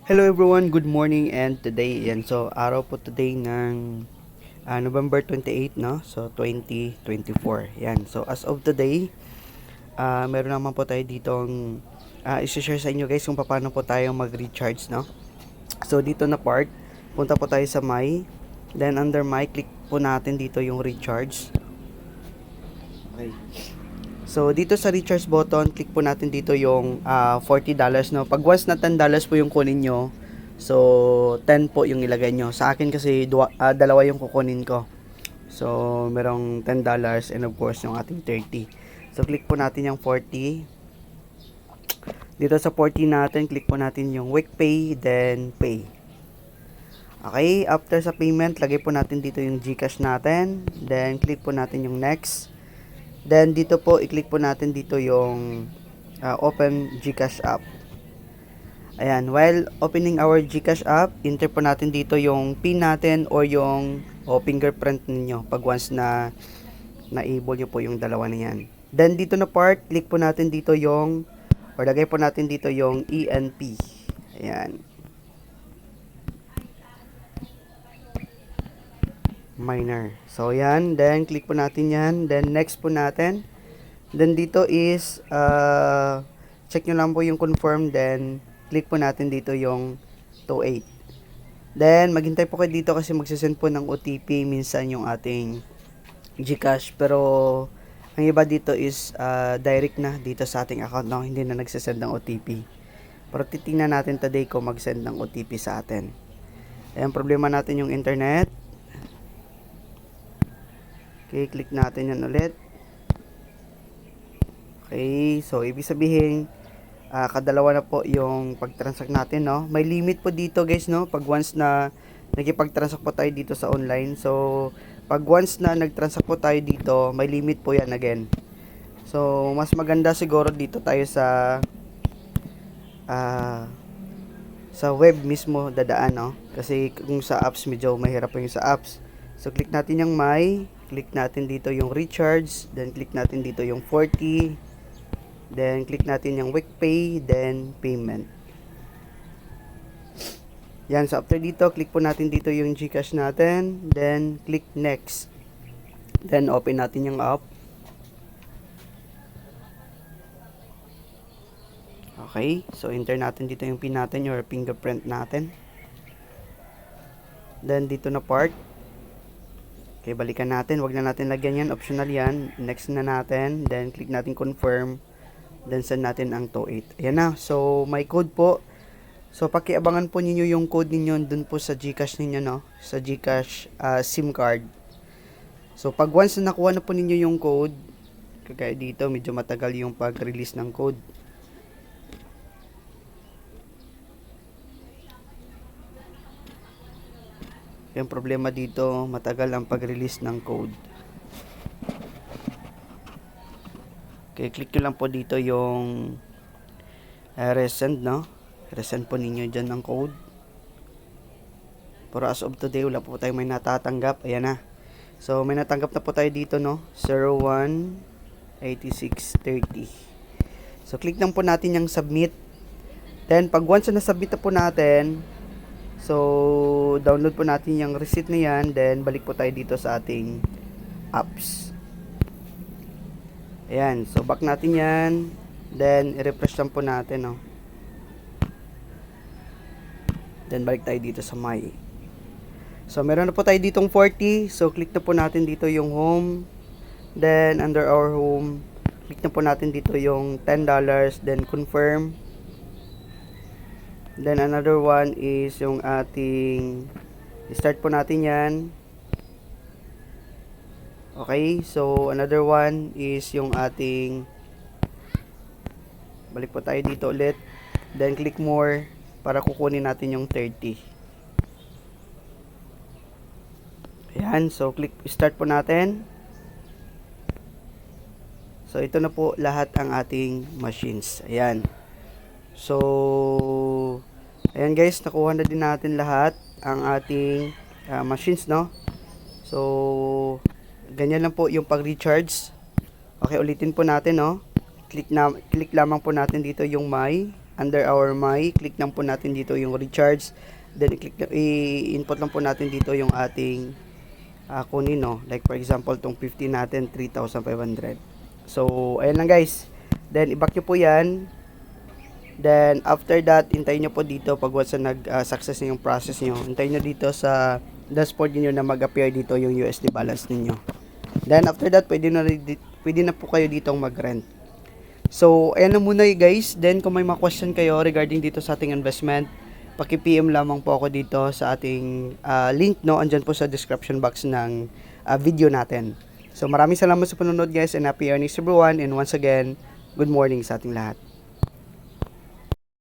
Hello everyone, good morning and today, yan. So, araw po today ng November 28, no? So, 2024. Yan. So, as of today, meron naman po tayo ditong isi-share sa inyo guys kung paano po tayo mag-recharge, no? So, dito na part, punta po tayo sa My. Then, under My, click po natin dito yung recharge. Okay. So, dito sa recharge button, click po natin dito yung $40, no? Pag once na $10 po yung kunin nyo, so 10 po yung ilagay nyo. Sa akin kasi dalawa yung kukunin ko. So, merong $10 and of course yung ating 30. So, click po natin yung 40. Dito sa 40 natin, click po natin yung week pay, then pay. Okay, after sa payment, lagay po natin dito yung GCash natin. Then, click po natin yung next. Then dito po i-click po natin dito yung open GCash app. Ayan, while opening our GCash app, enter po natin dito yung PIN natin or yung fingerprint ninyo pag once na na-able nyo po yung dalawa na yan. Then dito na part, click po natin dito yung or lagay po natin dito yung ENP. Ayan. Minor. So, yan. Then, click po natin yan. Then, next po natin. Then, dito is, check nyo lang po yung confirm. Then, click po natin dito yung 28. Then, maghintay po kayo dito kasi magsisend po ng OTP minsan yung ating GCash. Pero, ang iba dito is, direct na dito sa ating account. No? Hindi na nagsisend ng OTP. Pero, titingnan natin today kung mag-send ng OTP sa atin. Ayan, problema natin yung internet. Okay, click natin yan ulit. Okay, so ibig sabihin, kadalawa na po yung pag-transact natin, no? May limit po dito guys, no? Pag once na nagkipag-transact po tayo dito sa online. So, pag once na nag-transact po tayo dito, may limit po yan again. So, mas maganda siguro dito tayo sa web mismo dadaan, no? Kasi kung sa apps, medyo mahirap po yung sa apps. So, click natin yung My. Click natin dito yung recharge. Then, click natin dito yung 40. Then, click natin yung week pay. Then, payment. Yan. So, after dito, click po natin dito yung GCash natin. Then, click next. Then, open natin yung app. Okay. So, enter natin dito yung PIN natin or fingerprint natin. Then, dito na part. Okay, balikan natin. Wag na natin lagyan yan. Optional yan. Next na natin. Then, click natin confirm. Then, send natin ang 28. Ayan na. So, may code po. So, pakiabangan po ninyo yung code ninyo dun po sa GCash ninyo, no? Sa GCash SIM card. So, pag once na nakuha na po ninyo yung code, kagaya dito, medyo matagal yung pag-release ng code. Yung problema dito, matagal ang pag-release ng code. Okay, click nyo lang po dito yung resend, no? Resend po ninyo dyan ng code. Pero as of today, wala po tayo may natatanggap. Ayan na. So, may natanggap na po tayo dito, no? 018630. So, click lang po natin yung submit. Then, pag once na submit na po natin, so, download po natin yung receipt na yan. Then, balik po tayo dito sa ating apps. Ayan. So, back natin yan. Then, i-refresh lang po natin, no. Then, balik tayo dito sa My. So, meron na po tayo ditong 40. So, click na po natin dito yung home. Then, under our home, click na po natin dito yung $10. Then, confirm. Then, another one is yung ating start po natin yan. Okay, so another one is yung ating balik po tayo dito ulit. Then, click more para kukunin natin yung 30. Ayan, so click start po natin. So, ito na po lahat ang ating machines. Ayan. So, ayan guys, nakuha na din natin lahat ang ating machines, no? So, ganyan lang po yung pag-recharge. Okay, ulitin po natin, no? Click lamang po natin dito yung My. under our my, click lang po natin dito yung recharge. Then i-input lang po natin dito yung ating kunin, no. Like for example, tong 50 natin 3,500. So ayan lang guys. Then i-back nyo po yan. Then after that, hintayin nyo po dito pag once na nag-success na yung process nyo. Hintayin nyo dito sa dashboard niyo na mag-appear dito yung USD balance ninyo. Then after that, pwede na po kayo dito mag-rent. So ayan na muna guys. Then kung may mga question kayo regarding dito sa ating investment, paki-PM lamang po ako dito sa ating link, no. Andyan po sa description box ng video natin. So maraming salamat sa panonood guys, and happy earnings everyone, and once again, good morning sa ating lahat.